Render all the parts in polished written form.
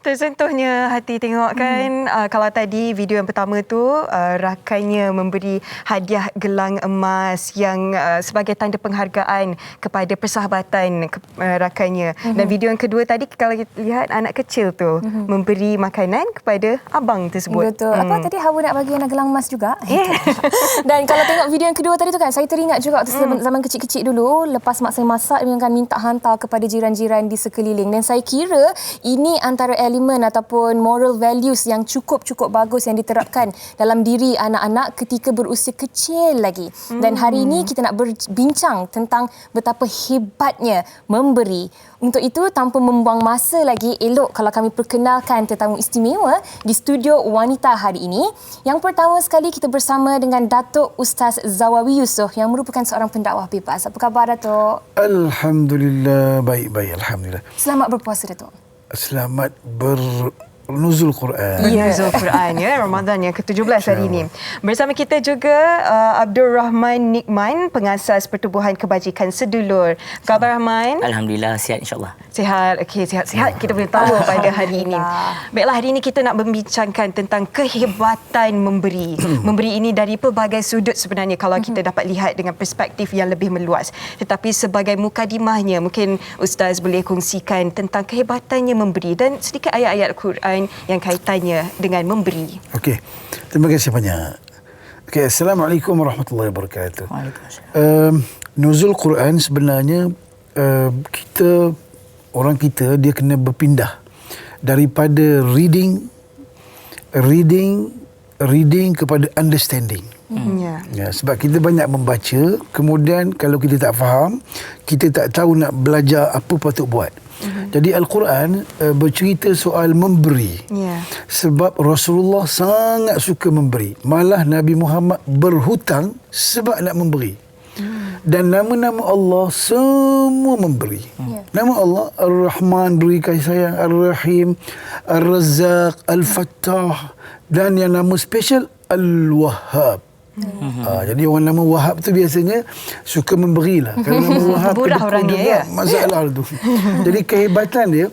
Tersentuhnya hati tengok kan. Kalau tadi video yang pertama tu rakannya memberi hadiah gelang emas yang sebagai tanda penghargaan kepada persahabatan rakannya. Dan video yang kedua tadi kalau kita lihat anak kecil tu memberi makanan kepada abang tersebut. Betul. Apa tadi Hawa nak bagi anak gelang emas juga? Yeah. Dan kalau tengok video yang kedua tadi tu kan, saya teringat juga waktu zaman kecil-kecil dulu, lepas mak saya masak, dia akan minta hantar kepada jiran-jiran di sekeliling. Dan saya kira ini antara elemen ataupun moral values yang cukup bagus yang diterapkan dalam diri anak-anak ketika berusia kecil lagi. Dan hari ini kita nak berbincang tentang betapa hebatnya memberi. Untuk itu, tanpa membuang masa lagi, elok kalau kami perkenalkan tetamu istimewa di studio wanita hari ini. Yang pertama sekali kita bersama dengan Datuk Ustaz Zawawi Yusof yang merupakan seorang pendakwah bebas. Apa khabar, Datuk? Alhamdulillah, baik-baik. Alhamdulillah. Selamat berpuasa, Datuk. Selamat bernuzul Quran. Nuzul Quran ya, Ramadan yang ke-17 hari ini. Bersama kita juga Abdul Rahman Nikman, pengasas Pertubuhan Kebajikan Sedulur. Khabar Rahman? Alhamdulillah, sihat insyaAllah. Sihat, okey, sihat-sihat kita boleh tahu pada hari ini. Baiklah, hari ini kita nak membincangkan tentang kehebatan memberi. Memberi ini dari pelbagai sudut sebenarnya kalau kita dapat lihat dengan perspektif yang lebih meluas. Tetapi sebagai mukadimahnya, mungkin Ustaz boleh kongsikan tentang kehebatannya memberi dan sedikit ayat-ayat Quran yang kaitannya dengan memberi. Okey, terima kasih banyak. Okey, Assalamualaikum warahmatullahi wabarakatuh. Waalaikumsalam. Nuzul Quran sebenarnya orang kita dia kena berpindah daripada reading kepada understanding. Ya, sebab kita banyak membaca, kemudian kalau kita tak faham, kita tak tahu nak belajar apa patut buat. Jadi Al-Quran bercerita soal memberi. Sebab Rasulullah sangat suka memberi. Malah Nabi Muhammad berhutang sebab nak memberi. Dan nama-nama Allah semua memberi. Nama Allah Ar-Rahman, beri kasih sayang, Ar-Rahim, Ar-Razzaq, Al-Fattah, dan yang nama special Al-Wahhab. Jadi orang nama Wahab tu biasanya suka memberilah. Kalau nama Wahab murah orangnya ya. Masalah tu. Jadi kehebatan dia,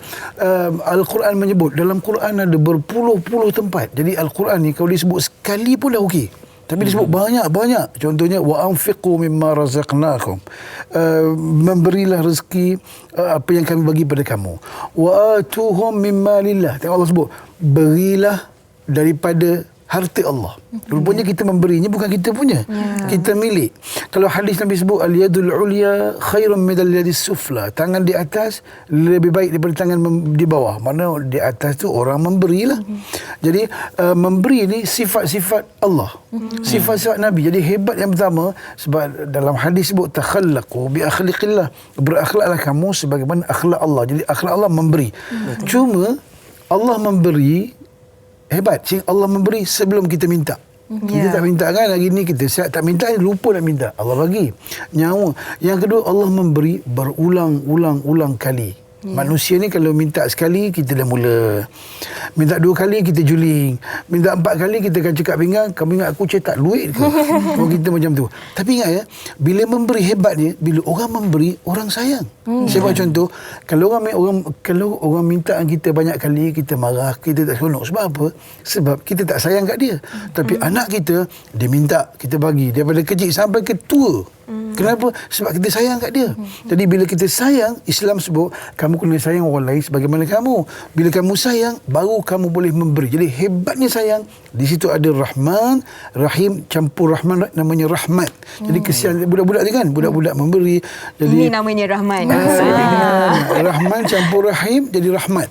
Al-Quran menyebut, dalam Quran ada berpuluh-puluh tempat. Jadi Al-Quran ni kalau disebut sekali pun dah okey. Tapi disebut banyak-banyak. Contohnya wa anfiqu mimma razaqnakum. Memberilah rezeki apa yang kami bagi pada kamu. Wa atuhum mimma lillah. Tengok Allah sebut, berilah daripada harta Allah. Rupanya kita memberinya bukan kita punya. Kita milik. Kalau hadis Nabi sebut al-yadul ulya khairun minal yadis sufla. Tangan di atas lebih baik daripada tangan di bawah. Mana di atas tu orang memberilah. Jadi memberi ni sifat-sifat Allah. Sifat-sifat Nabi. Jadi hebat yang pertama sebab dalam hadis sebut takhallaqu bi akhlaqillah. Berakhlaklah kamu sebagaimana akhlak Allah. Jadi akhlak Allah memberi. Cuma Allah memberi hebat. Allah memberi sebelum kita minta. Kita tak minta kan, hari ni kita siap tak minta, lupa nak minta. Allah bagi nyawa. Yang kedua, Allah memberi berulang-ulang kali. Manusia ni kalau minta sekali, kita dah mula. Minta 2 kali, kita juling. Minta 4 kali, kita akan cekak pinggang. Kamu ingat aku cetak duit ke? Oh, kita macam tu. Tapi ingat ya, bila memberi hebatnya, bila orang memberi, orang sayang. Saya buat contoh, kalau orang minta kita banyak kali, kita marah, kita tak seronok. Sebab apa? Sebab kita tak sayang kat dia. Tapi anak kita, dia minta, kita bagi. Daripada kecil sampai ke tua. Kenapa? Sebab kita sayang kat dia. Jadi bila kita sayang, Islam sebut kamu kena sayang orang lain sebagaimana kamu. Bila kamu sayang, baru kamu boleh memberi. Jadi hebatnya sayang, di situ ada Rahman, Rahim, campur Rahman, namanya rahmat. Jadi kesian budak-budak tu kan, budak-budak memberi. Jadi ini namanya Rahman. Rahman campur Rahim jadi rahmat.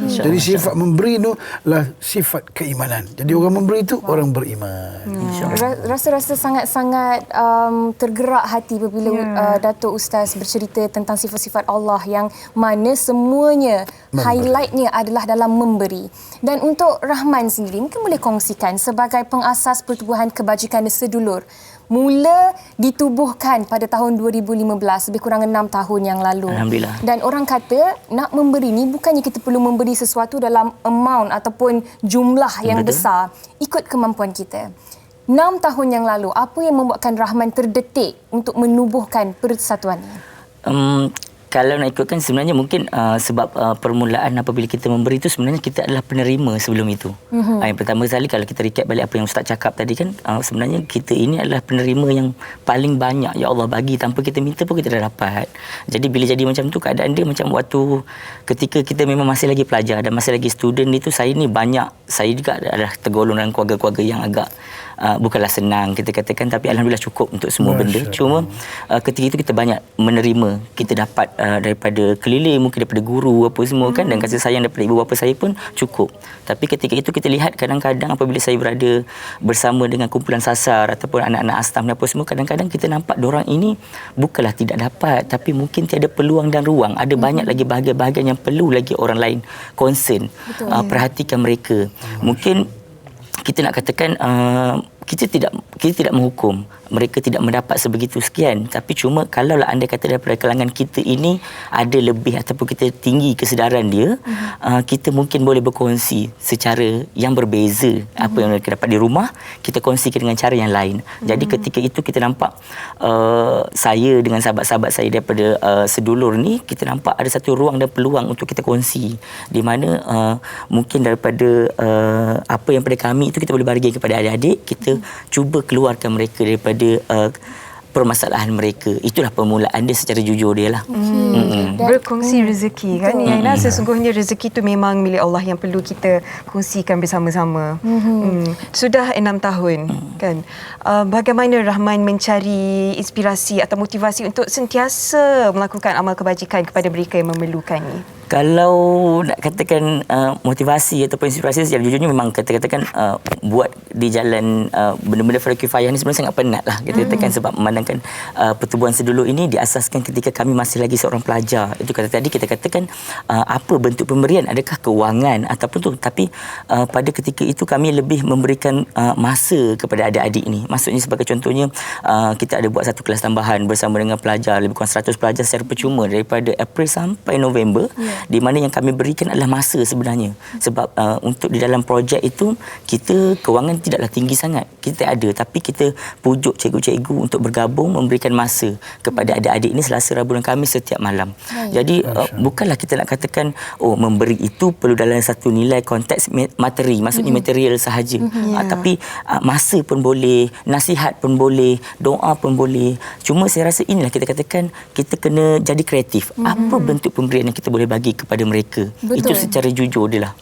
Jadi sifat memberi tu lah sifat keimanan. Jadi orang memberi itu orang beriman. Rasa-rasa sangat-sangat tergerak hati apabila Datuk Ustaz bercerita tentang sifat-sifat Allah yang mana semuanya highlightnya adalah dalam memberi. Dan untuk Rahman sendiri, mungkin boleh kongsikan sebagai pengasas Pertubuhan Kebajikan Sedulur, mula ditubuhkan pada tahun 2015, lebih kurang 6 tahun yang lalu. Alhamdulillah. Dan orang kata nak memberi ni bukannya kita perlu memberi sesuatu dalam amount ataupun jumlah yang besar, ikut kemampuan kita. 6 tahun yang lalu, apa yang membuatkan Rahman terdetik untuk menubuhkan persatuan ini? Kalau nak ikutkan sebenarnya mungkin sebab permulaan apabila kita memberi itu sebenarnya kita adalah penerima sebelum itu. Yang pertama sekali kalau kita recap balik apa yang Ustaz cakap tadi kan, sebenarnya kita ini adalah penerima yang paling banyak ya Allah bagi, tanpa kita minta pun kita dah dapat. Jadi bila jadi macam tu, keadaan dia macam waktu ketika kita memang masih lagi pelajar dan masih lagi student itu, saya juga adalah tergolong dalam keluarga-keluarga yang agak bukanlah senang kita katakan, tapi alhamdulillah cukup untuk semua benda. Cuma ketika itu kita banyak menerima, kita dapat daripada keliling, mungkin daripada guru apa semua kan, dan kasih sayang daripada ibu bapa saya pun cukup. Tapi ketika itu kita lihat kadang-kadang apabila saya berada bersama dengan kumpulan sasar ataupun anak-anak astam dan apa semua, kadang-kadang kita nampak diorang ini bukanlah tidak dapat, tapi mungkin tiada peluang dan ruang. Ada banyak lagi bahagian-bahagian yang perlu lagi orang lain concern, perhatikan mereka. Mungkin kita nak katakan kita tidak menghukum mereka tidak mendapat sebegitu sekian, tapi cuma kalaulah anda kata daripada kalangan kita ini ada lebih ataupun kita tinggi kesedaran dia, kita mungkin boleh berkongsi secara yang berbeza. Apa yang mereka dapat di rumah kita kongsikan dengan cara yang lain. Jadi ketika itu kita nampak saya dengan sahabat-sahabat saya daripada sedulur ni, kita nampak ada satu ruang dan peluang untuk kita kongsi, di mana mungkin daripada apa yang pada kami itu kita boleh bagi kepada adik-adik, kita cuba keluarkan mereka daripada permasalahan mereka. Itulah permulaan dia secara jujur dia lah. Berkongsi rezeki kan. Yang sesungguhnya rezeki itu memang milik Allah yang perlu kita kongsikan bersama-sama. Sudah 6 tahun kan. Bagaimana Rahman mencari inspirasi atau motivasi untuk sentiasa melakukan amal kebajikan kepada mereka yang memerlukannya? Kalau nak katakan motivasi ataupun inspirasi, secara jujurnya memang katakan buat di jalan benda-benda fardu kifayah ni sebenarnya sangat penat lah kita katakan, sebab memandangkan pertubuhan sedulur ini diasaskan ketika kami masih lagi seorang pelajar. Itu kata tadi kita katakan apa bentuk pemberian, adakah kewangan ataupun tu, tapi pada ketika itu kami lebih memberikan masa kepada adik-adik ini. Maksudnya sebagai contohnya kita ada buat satu kelas tambahan bersama dengan pelajar, lebih kurang 100 pelajar secara percuma daripada April sampai November, di mana yang kami berikan adalah masa sebenarnya. Sebab untuk di dalam projek itu kita kewangan tidaklah tinggi sangat, kita ada, tapi kita pujuk cikgu-cikgu untuk bergabung memberikan masa kepada adik-adik ini Selasa, Rabu dan Khamis setiap malam. Jadi bukanlah kita nak katakan memberi itu perlu dalam satu nilai konteks materi, maksudnya material sahaja, tapi masa pun boleh, nasihat pun boleh, doa pun boleh. Cuma saya rasa inilah kita katakan kita kena jadi kreatif. Apa bentuk pemberian yang kita boleh bagi kepada mereka. Betul. Itu secara jujur dia lah.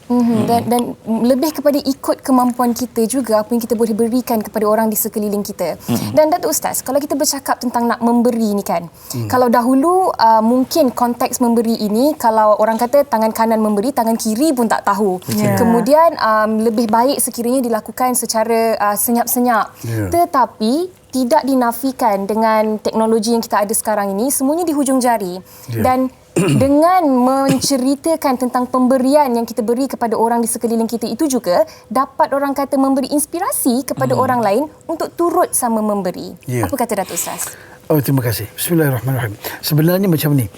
Dan lebih kepada ikut kemampuan kita juga, apa yang kita boleh berikan kepada orang di sekeliling kita. Dan Datuk Ustaz, kalau kita bercakap tentang nak memberi ni kan, kalau dahulu mungkin konteks memberi ini, kalau orang kata tangan kanan memberi, tangan kiri pun tak tahu. Kemudian lebih baik sekiranya dilakukan secara senyap-senyap. Tetapi tidak dinafikan dengan teknologi yang kita ada sekarang ini, semuanya di hujung jari. Dan dengan menceritakan tentang pemberian yang kita beri kepada orang di sekeliling kita itu juga dapat orang kata memberi inspirasi kepada orang lain untuk turut sama memberi. Apa kata Datuk Ustaz? Terima kasih. Bismillahirrahmanirrahim. Sebenarnya macam ni.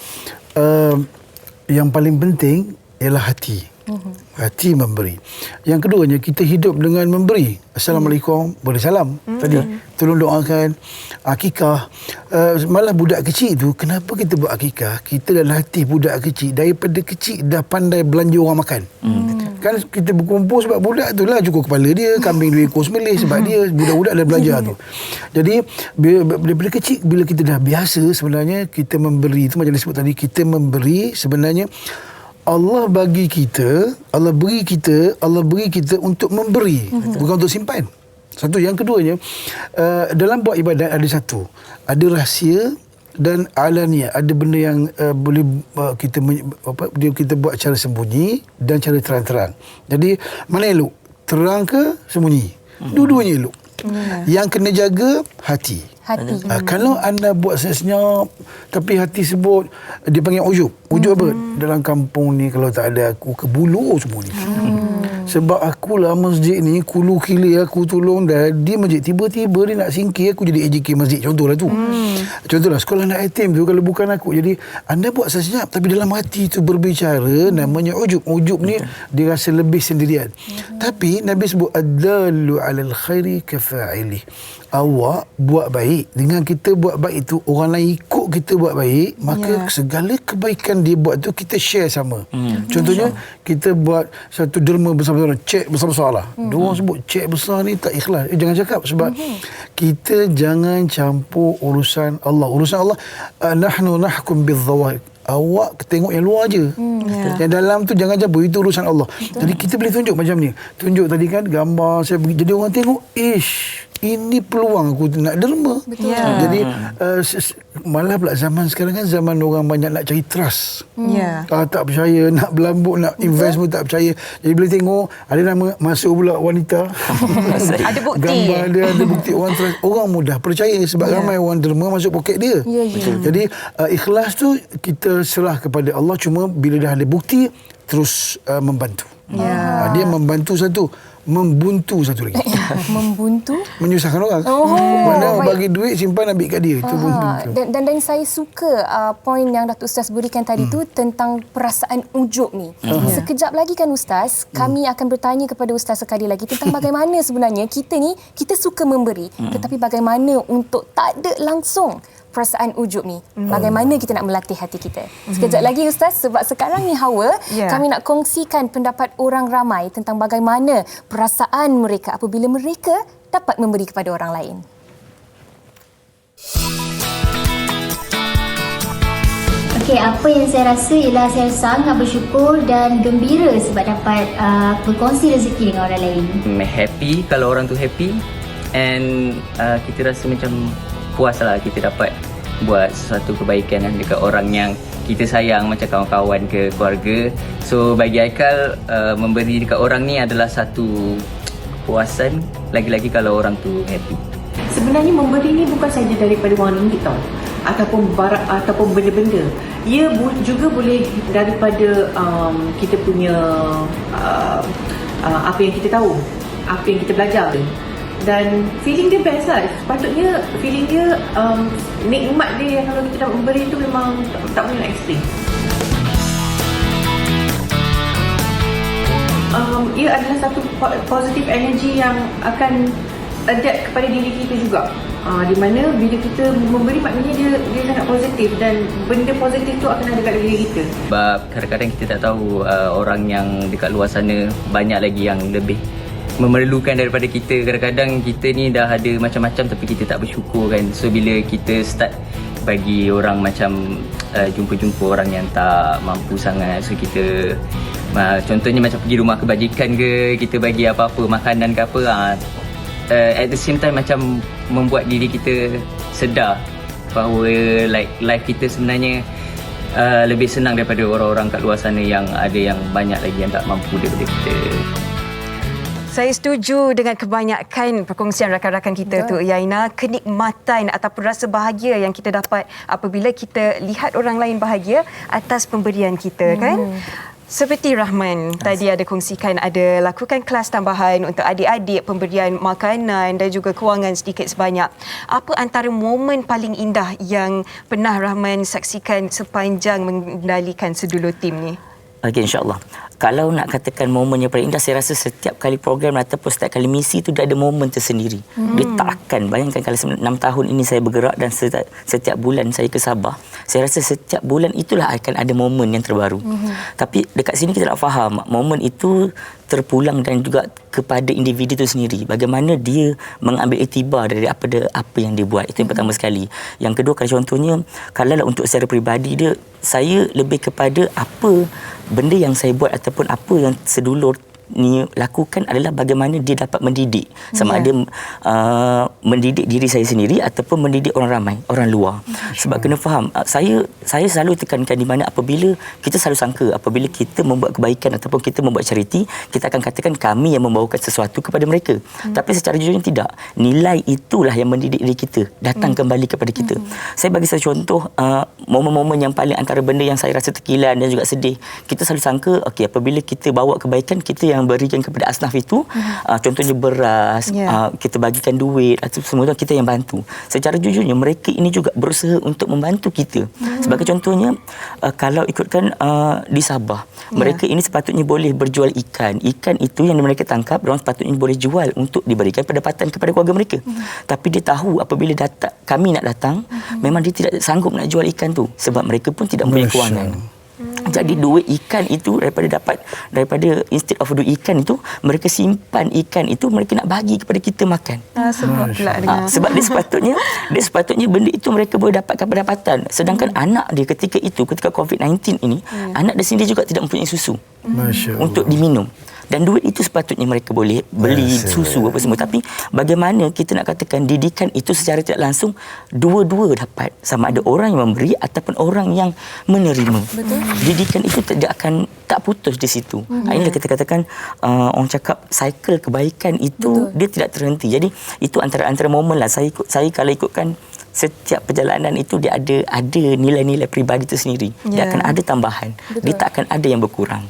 Yang paling penting ialah hati. Hati memberi. Yang keduanya, kita hidup dengan memberi. Assalamualaikum, boleh salam. Tadi tolong doakan akikah. Malah budak kecil tu, kenapa kita buat akikah? Kita dalam hati budak kecil, daripada kecil dah pandai belanja orang makan. Kan kita berkumpul sebab budak tu lah cukup kepala dia, kambing 2 ekor sembelih sebab dia budak-budak dah belajar tu. Jadi daripada kecil, bila kita dah biasa sebenarnya kita memberi, itu macam disebut tadi, kita memberi sebenarnya Allah bagi kita, Allah beri kita untuk memberi, bukan untuk simpan. Satu. Yang keduanya, dalam buat ibadat ada satu, ada rahsia dan alaniah. Ada benda yang boleh kita buat cara sembunyi dan cara terang-terang. Jadi mana elok? Terang ke sembunyi? Dua-duanya elok. Yang kena jaga hati. Kalau anda buat senyap tapi hati sebut, dia panggil ujub. Ujub apa? Dalam kampung ni kalau tak ada aku, ke bulu semua ni. Sebab akulah masjid ni kulu kili aku tolong dah di masjid, tiba-tiba dia nak singkir aku jadi AJK masjid, contohlah tu. Contohlah sekolah anak yatim tu kalau bukan aku. Jadi anda buat senyap tapi dalam hati tu berbicara, namanya ujub. Ujub ni dia rasa lebih sendirian. Tapi Nabi sebut ad-dallu 'alal khairi kafa'ili. Awak buat baik, dengan kita buat baik itu orang lain ikut kita buat baik, maka segala kebaikan dia buat tu kita share sama. Contohnya kita buat satu derma besar-besar, cek besar-besar lah. Dia orang sebut cek besar ni tak ikhlas. Jangan cakap sebab kita jangan campur urusan Allah. Urusan Allah, nahnu nahkum bil-zawahir. Awak tengok yang luar je. Yang dalam tu jangan campur, itu urusan Allah. Jadi kita boleh tunjuk macam ni. Tunjuk tadi kan gambar saya pergi, jadi orang tengok, ini peluang aku nak derma. Jadi malah pula zaman sekarang kan zaman orang banyak nak cari trust. Tak percaya, nak berlambut, nak invest pun tak percaya. Jadi boleh tengok ada nama masuk pula wanita. Ada bukti. Gambar dia ada bukti, orang trust. Orang mudah percaya sebab ramai orang derma masuk poket dia. Jadi ikhlas tu kita serah kepada Allah, cuma bila dah ada bukti terus membantu. Dia membantu satu, membuntu satu lagi. Membuntu? Menyusahkan orang. Mana bagi duit simpan ambil kat dia. Itu membuntu. Dan saya suka poin yang Datuk Ustaz berikan tadi tu tentang perasaan ujub ni. Sekejap lagi kan Ustaz, kami akan bertanya kepada Ustaz sekali lagi tentang bagaimana sebenarnya kita suka memberi, tetapi bagaimana untuk tak ada langsung perasaan ujub ni. Bagaimana kita nak melatih hati kita. Sekejap lagi Ustaz, sebab sekarang ni Hawa, kami nak kongsikan pendapat orang ramai tentang bagaimana perasaan mereka apabila mereka dapat memberi kepada orang lain. Okey, apa yang saya rasa ialah saya sangat bersyukur dan gembira sebab dapat berkongsi rezeki dengan orang lain. Happy kalau orang tu happy, and kita rasa macam puas lah kita dapat buat sesuatu kebaikan dekat orang yang kita sayang, macam kawan-kawan ke keluarga. So bagi Aikal, memberi dekat orang ni adalah satu kepuasan, lagi-lagi kalau orang tu happy. Sebenarnya memberi ni bukan saja daripada wang ringgit tau, ataupun barang ataupun benda-benda. Ia juga boleh daripada kita punya apa yang kita tahu, apa yang kita belajar. Dan feeling dia best lah. Sepatutnya feeling dia, nikmat dia yang kalau kita dapat memberi tu memang tak boleh nak explain. Ia adalah satu positive energy yang akan adapt kepada diri kita juga. Di mana bila kita memberi, maknanya dia sangat positif, dan benda positif tu akan ada kat diri kita. Sebab kadang-kadang kita tak tahu orang yang dekat luar sana banyak lagi yang lebih memerlukan daripada kita. Kadang-kadang kita ni dah ada macam-macam tapi kita tak bersyukur kan. So bila kita start bagi orang macam jumpa-jumpa orang yang tak mampu sangat, so kita contohnya macam pergi rumah kebajikan ke, kita bagi apa-apa makanan ke apa, at the same time macam membuat diri kita sedar bahawa like life kita sebenarnya lebih senang daripada orang-orang kat luar sana yang ada yang banyak lagi yang tak mampu daripada kita. Saya setuju dengan kebanyakan perkongsian rakan-rakan kita tu, Yaina. Kenikmatan ataupun rasa bahagia yang kita dapat apabila kita lihat orang lain bahagia atas pemberian kita, kan? Seperti Rahman tadi ada kongsikan, ada lakukan kelas tambahan untuk adik-adik, pemberian makanan dan juga kewangan sedikit sebanyak. Apa antara momen paling indah yang pernah Rahman saksikan sepanjang mengendalikan Sedulur Tim ni? Okey, insya-Allah. Kalau nak katakan momen yang paling indah, saya rasa setiap kali program ataupun setiap kali misi tu dia ada momen tersendiri. Dia tak akan, bayangkan kalau 6 tahun ini saya bergerak dan setiap bulan saya ke Sabah, saya rasa setiap bulan itulah akan ada momen yang terbaru. Tapi dekat sini kita nak faham, momen itu terpulang dan juga kepada individu itu sendiri. Bagaimana dia mengambil iktibar dari apa yang dia buat. Itu yang pertama sekali. Yang kedua, kalau contohnya, kalau untuk secara peribadi dia, saya lebih kepada apa benda yang saya buat ataupun apa yang sedulur ni lakukan adalah bagaimana dia dapat mendidik, sama ada mendidik diri saya sendiri ataupun mendidik orang ramai, orang luar. Sebab kena faham, saya selalu tekankan di mana apabila kita selalu sangka apabila kita membuat kebaikan ataupun kita membuat charity, kita akan katakan kami yang membawakan sesuatu kepada mereka. Tapi secara jujurnya tidak. Nilai itulah yang mendidik diri kita datang kembali kepada kita. Saya bagi satu contoh, momen-momen yang paling antara benda yang saya rasa terkilan dan juga sedih. Kita selalu sangka, okey, apabila kita bawa kebaikan, kita yang yang berikan kepada asnaf itu, contohnya beras, kita bagikan duit, semua tu kita yang bantu. Secara jujurnya mereka ini juga berusaha untuk membantu kita. Sebagai contohnya, kalau ikutkan di Sabah, mereka ini sepatutnya boleh berjual ikan. Ikan itu yang mereka tangkap, mereka sepatutnya boleh jual untuk diberikan pendapatan kepada keluarga mereka. Tapi dia tahu apabila kami nak datang, memang dia tidak sanggup nak jual ikan tu sebab mereka pun tidak mempunyai kewangan. Jadi duit ikan itu daripada instead of duit ikan itu, mereka simpan ikan itu, mereka nak bagi kepada kita makan. Sebab pula dengar. Sebab dia sepatutnya benda itu mereka boleh dapatkan pendapatan. Sedangkan anak dia ketika COVID-19 ini, anak dia sendiri juga tidak mempunyai susu untuk diminum. Dan duit itu sepatutnya mereka boleh beli susu apa semua. Tapi bagaimana kita nak katakan didikan itu secara tidak langsung dua-dua dapat, sama ada orang yang memberi ataupun orang yang menerima. Betul. Didikan itu tak putus di situ. Inilah kita katakan orang cakap cycle kebaikan itu dia tidak terhenti. Jadi itu antara momen lah saya kalau ikutkan setiap perjalanan itu dia ada nilai-nilai peribadi itu sendiri. Dia akan ada tambahan. Dia tak akan ada yang berkurang.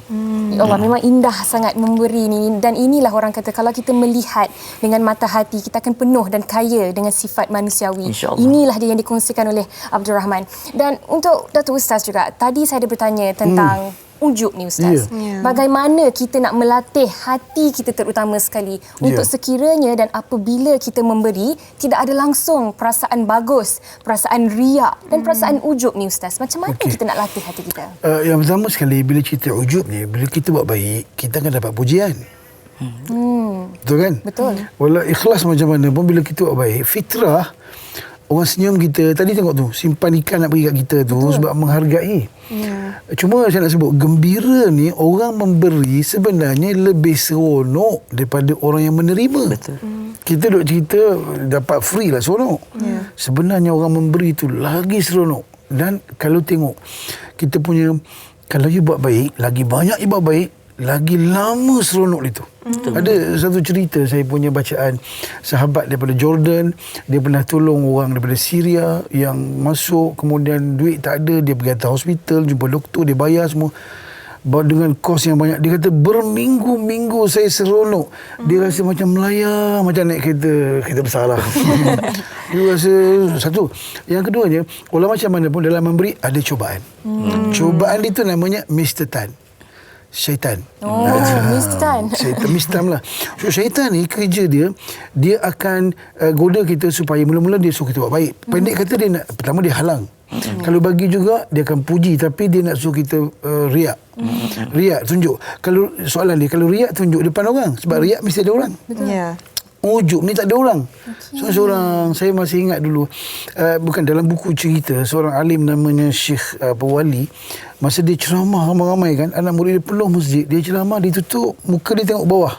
Allah, memang indah sangat memberi ni, dan inilah orang kata kalau kita melihat dengan mata hati kita akan penuh dan kaya dengan sifat manusiawi. Inilah dia yang dikongsikan oleh Abdul Rahman. Dan untuk Datuk Ustaz juga, tadi saya ada bertanya tentang ujub ni Ustaz. Bagaimana kita nak melatih hati kita terutama sekali untuk sekiranya dan apabila kita memberi tidak ada langsung perasaan bagus, perasaan riak dan perasaan ujub ni Ustaz. Macam mana kita nak latih hati kita? Yang pertama sekali, bila cerita ujub ni, bila kita buat baik, kita akan dapat pujian. Betul kan? Betul. Walau ikhlas macam mana pun, bila kita buat baik, fitrah orang senyum kita. Tadi tengok tu, simpan ikan nak bagi kat kita tu sebab menghargai. Cuma saya nak sebut, gembira ni orang memberi sebenarnya lebih seronok daripada orang yang menerima. Betul. Kita duk cerita dapat free lah seronok. Sebenarnya orang memberi tu lagi seronok. Dan kalau tengok kita punya, kalau you buat baik, lagi banyak you buat baik, lagi lama seronok itu. Ada satu cerita saya punya bacaan, sahabat daripada Jordan, dia pernah tolong orang daripada Syria yang masuk, kemudian duit tak ada, dia pergi hantar hospital, jumpa doktor, dia bayar semua dengan kos yang banyak. Dia kata berminggu-minggu saya seronok. Dia rasa macam melayang, macam naik kereta besar lah. Dia rasa satu. Yang keduanya, walau macam mana pun dalam memberi ada cubaan. Cubaan itu namanya Mr. Tan, syaitan. Mr. Tan. Mistam lah. So, syaitan ni kerja dia akan goda kita supaya mula-mula dia suruh kita buat baik. Pendek kata, dia nak, pertama dia halang. Kalau bagi juga dia akan puji, tapi dia nak suruh kita riak. Riak, tunjuk. Kalau soalan dia, kalau riak tunjuk depan orang, sebab riak mesti ada orang. Betul. Ujub ni tak ada orang. So seorang, saya masih ingat dulu, bukan dalam buku cerita, seorang alim namanya Syekh Wali, masa dia ceramah ramai-ramai kan, anak murid dia penuh masjid, dia ceramah, dia tutup muka, dia tengok bawah.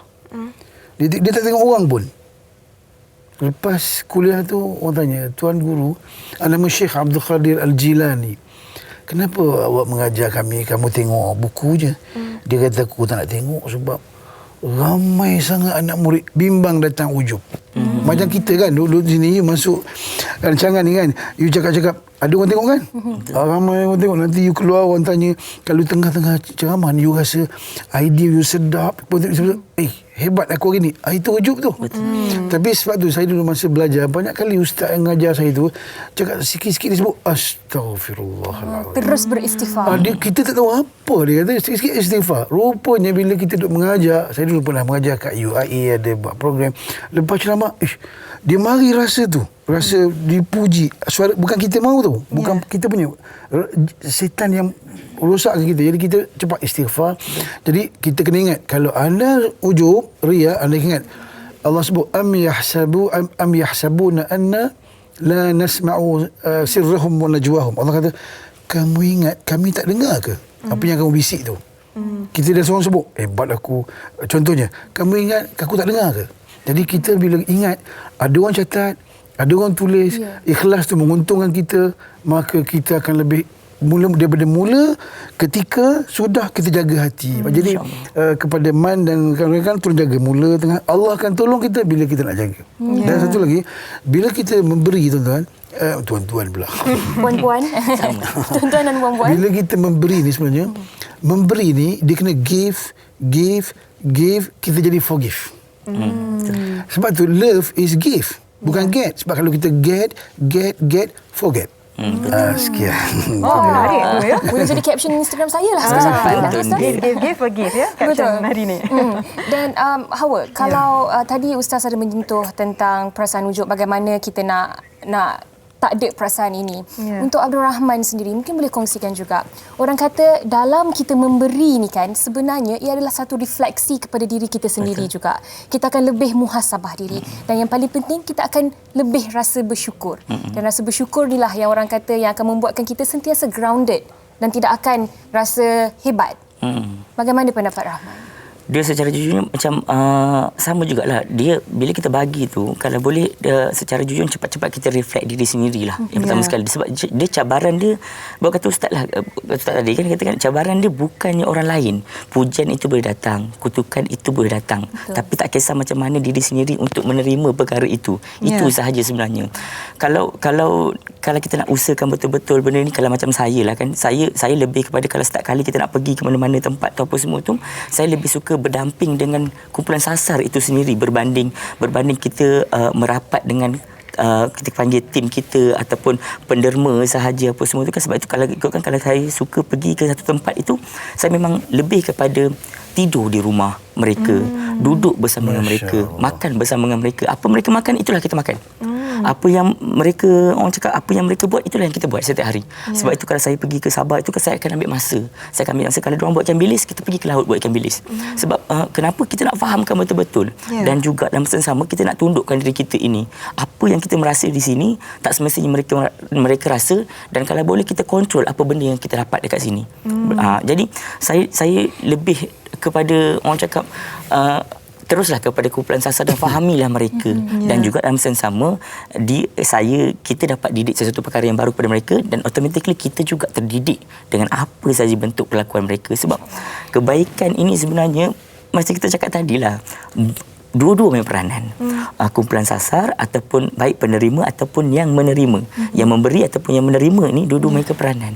Dia tak tengok orang pun. Lepas kuliah tu orang tanya, tuan guru, nama Syekh Abdul Qadir Al-Jilani, kenapa awak mengajar kami, kamu tengok buku je? Dia kata, aku tak nak tengok sebab ramai sangat anak murid bimbang datang ujub. Macam kita kan, duduk di sini, masuk rancangan ni kan, you cakap-cakap, ada orang tengok kan? Ramai orang tengok. Nanti you keluar, orang tanya, kalau tengah-tengah ceramah you rasa idea you sedap, hebat aku hari ni. Itu ujub tu. Tapi sebab tu saya dulu masa belajar, banyak kali ustaz yang mengajar saya tu cakap sikit-sikit dia sebut Astaghfirullahaladzim. Terus beristighfar. Kita tak tahu apa dia kata, sikit-sikit istighfar. Rupanya bila kita duduk mengajar, saya dulu pernah mengajar kat UIA, ada buat program. Lepas ceramah, dia mari rasa dipuji. Suara bukan kita mahu tu, bukan kita punya, setan yang rosakkan kita. Jadi kita cepat istighfar. Jadi kita kena ingat, kalau anda ujub, riya, anda ingat Allah sebut am yahsabuna anna la nasma'u sirrahum wa najwahum. Allah kata, kamu ingat kami tak dengar ke apa yang kamu bisik tu? Kita dah seorang sebut, hebat aku. Contohnya, kamu ingat aku tak dengar ke? Jadi kita bila ingat, ada orang catat, ada orang tulis, ikhlas tu menguntungkan kita, maka kita akan lebih daripada mula ketika sudah kita jaga hati. Jadi kepada Man dan rakan-rakan, tolong jaga mula, tengah. Allah akan tolong kita bila kita nak jaga. Dan satu lagi, bila kita memberi, tuan-tuan, tuan-tuan pula. Puan-puan. Tuan-tuan dan puan-puan. Bila kita memberi ni sebenarnya, memberi ni dia kena give give, kita jadi forgive. Sebab tu love is give, bukan get. Sebab kalau kita get, forget. Sekian. Menarik tu ya. Boleh jadi caption Instagram saya lah sekarang. Give, forgive ya. Caption hari ni. Dan Hawa, kalau tadi Ustaz ada menyentuh tentang perasaan wujud, bagaimana kita nak takdir perasaan ini. Untuk Abdul Rahman sendiri, mungkin boleh kongsikan juga. Orang kata dalam kita memberi ni kan, sebenarnya ia adalah satu refleksi kepada diri kita sendiri juga. Kita akan lebih muhasabah diri. Dan yang paling penting, kita akan lebih rasa bersyukur. Dan rasa bersyukur inilah yang orang kata yang akan membuatkan kita sentiasa grounded dan tidak akan rasa hebat. Bagaimana pendapat Rahman? Dia secara jujurnya macam sama jugalah. Dia bila kita bagi tu, kalau boleh secara jujur cepat-cepat kita reflect diri sendirilah. Yang pertama sekali, sebab dia cabaran dia, baru kata Ustaz lah, Ustaz tadi kan katakan cabaran dia bukannya orang lain. Pujian itu boleh datang, kutukan itu boleh datang. Tapi tak kisah macam mana diri sendiri untuk menerima perkara itu. Itu sahaja sebenarnya. Kalau kita nak usahakan betul-betul benda ni, kalau macam saya lah kan, saya lebih kepada kalau setiap kali kita nak pergi ke mana-mana tempat atau apa semua tu, saya lebih suka berdamping dengan kumpulan sasar itu sendiri berbanding kita merapat dengan kita panggil tim kita ataupun penderma sahaja apa semua tu kan. Sebab itu kalau saya suka pergi ke satu tempat itu, saya memang lebih kepada tidur di rumah mereka, duduk bersama dengan mereka, makan bersama dengan mereka. Apa mereka makan, itulah kita makan. Apa yang mereka, orang cakap, apa yang mereka buat, itulah yang kita buat setiap hari. Sebab itu kalau saya pergi ke Sabah itu, saya akan ambil masa. Saya akan ambil masa. Kalau diorang buat ikan bilis, kita pergi ke laut buat ikan bilis. Sebab kenapa kita nak fahamkan betul-betul. Dan juga dalam masa sama, kita nak tundukkan diri kita ini. Apa yang kita merasa di sini, tak semestinya mereka rasa. Dan kalau boleh, kita kontrol apa benda yang kita dapat dekat sini. Jadi, saya lebih kepada, orang cakap, teruslah kepada kumpulan sasar dan fahamilah mereka. Dan juga dalam masa yang sama, kita dapat didik sesuatu perkara yang baru kepada mereka, dan automatically kita juga terdidik dengan apa sahaja bentuk perlakuan mereka. Sebab kebaikan ini sebenarnya, macam kita cakap tadilah, dua-dua main peranan. Kumpulan sasar ataupun baik penerima ataupun yang menerima. Yang memberi ataupun yang menerima ni dua-dua main peranan.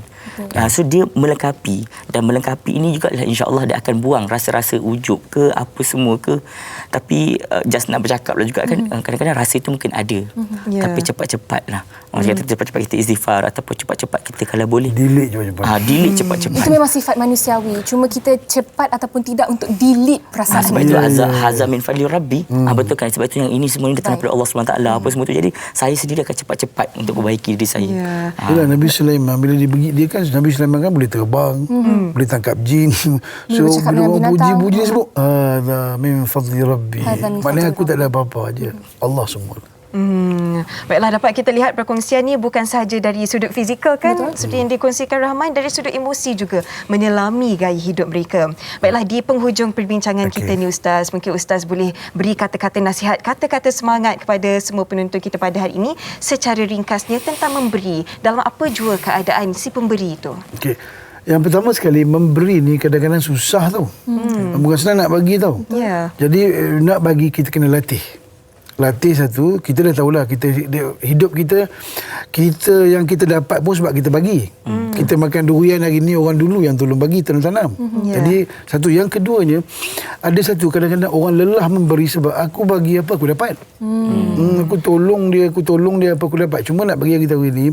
So dia melengkapi, dan melengkapi ini juga insya-Allah dia akan buang rasa-rasa ujub ke apa semua ke. Tapi just nak bercakap lah juga kan, kadang-kadang rasa itu mungkin ada. Tapi cepat-cepatlah. Orang kata cepat-cepat kita istighfar ataupun cepat-cepat kita kalau boleh delete cepat-cepat. Delete cepat-cepat. Itu memang sifat manusiawi. Cuma kita cepat ataupun tidak untuk delete perasaan. Sebab itu hazza min fadli rabbi. Betul kan? Sebab itu yang ini semua ini datang daripada Allah SWT apa semua tu. Jadi saya sendiri akan cepat-cepat untuk perbaiki diri saya. Itulah Nabi Sulaiman, bila dia kan, Nabi Sulaiman kan boleh terbang, boleh tangkap jin. So bila orang puji dia sebut hadza min fadli rabbi. Maknanya aku tak ada apa-apa aje. Allah semua. Baiklah, dapat kita lihat perkongsian ni bukan sahaja dari sudut fizikal kan, seperti yang dikongsikan Rahman, dari sudut emosi juga, menyelami gaya hidup mereka. Baiklah, di penghujung perbincangan kita ni Ustaz, mungkin Ustaz boleh beri kata-kata nasihat, kata-kata semangat kepada semua penonton kita pada hari ini secara ringkasnya tentang memberi dalam apa jua keadaan si pemberi itu. Okey. Yang pertama sekali, memberi ni kadang-kadang susah tau. Bukan senang nak bagi tau. Jadi nak bagi, kita kena latih. Latih satu, kita dah tahulah hidup kita yang kita dapat pun sebab kita bagi. Kita makan durian hari ni, orang dulu yang tolong bagi, tanam. Jadi satu. Yang keduanya, ada satu kadang-kadang orang lelah memberi sebab aku bagi apa aku dapat. Aku tolong dia apa aku dapat. Cuma nak bagi kita hari ni,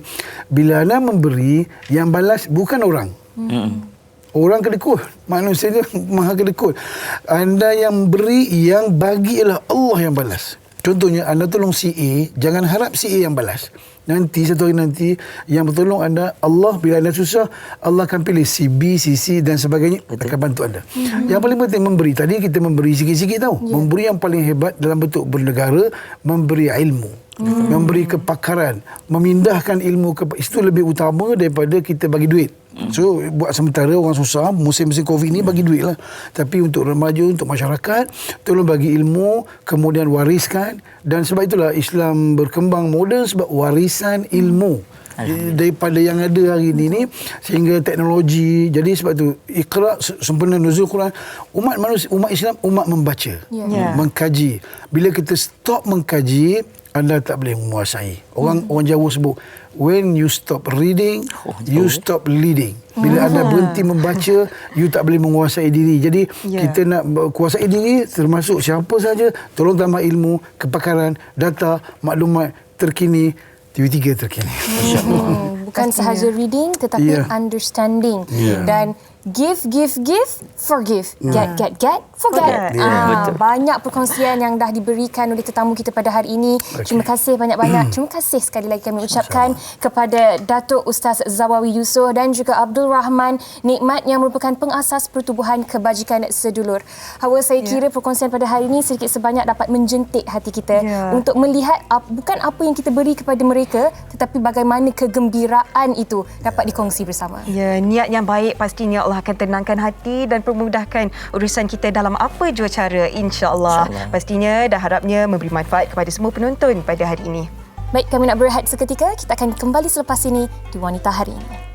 bila anda memberi, yang balas bukan orang. Orang kedekut, manusia ni maha kedekut. Anda yang beri, yang bagi ialah Allah yang balas. Contohnya, anda tolong si A, jangan harap si A yang balas. Nanti, satu hari nanti, yang bertolong anda, Allah, bila anda susah, Allah akan pilih si B, si C dan sebagainya, akan bantu anda. Yang paling penting memberi. Tadi kita memberi sikit-sikit tau. Memberi yang paling hebat dalam bentuk bernegara, memberi ilmu. Memberi kepakaran, memindahkan ilmu itu lebih utama daripada kita bagi duit. So buat sementara orang susah, musim-musim Covid ni bagi duit lah. Tapi untuk remaja, untuk masyarakat, tolong bagi ilmu, kemudian wariskan. Dan sebab itulah Islam berkembang moden sebab warisan ilmu. Daripada yang ada hari ini sehingga teknologi. Jadi sebab tu Iqra, sempena nuzul Quran, umat Islam, umat membaca, mengkaji. Bila kita stop mengkaji, anda tak boleh menguasai. Orang Jawa sebut when you stop reading, you stop leading. Bila anda berhenti membaca, you tak boleh menguasai diri. Jadi kita nak kuasai diri termasuk siapa saja, tolong tambah ilmu, kepakaran, data, maklumat terkini, TV3 terkini. Bukan sahaja reading tetapi understanding. Dan give, forgive. Get, forget. Banyak perkongsian yang dah diberikan oleh tetamu kita pada hari ini. Terima kasih banyak-banyak. Terima kasih sekali lagi kami ucapkan kepada Datuk Ustaz Zawawi Yusof dan juga Abdul Rahman Nikmat yang merupakan pengasas Pertubuhan Kebajikan Sedulur. Hawa, saya kira perkongsian pada hari ini sedikit sebanyak dapat menjentik hati kita untuk melihat bukan apa yang kita beri kepada mereka tetapi bagaimana kegembiraan itu dapat dikongsi bersama. Ya, niat yang baik pastinya Allah akan tenangkan hati dan permudahkan urusan kita dalam apa jua cara, insya-Allah. Pastinya dan harapnya memberi manfaat kepada semua penonton pada hari ini. Baik, kami nak berehat seketika. Kita akan kembali selepas ini di Wanita Hari Ini.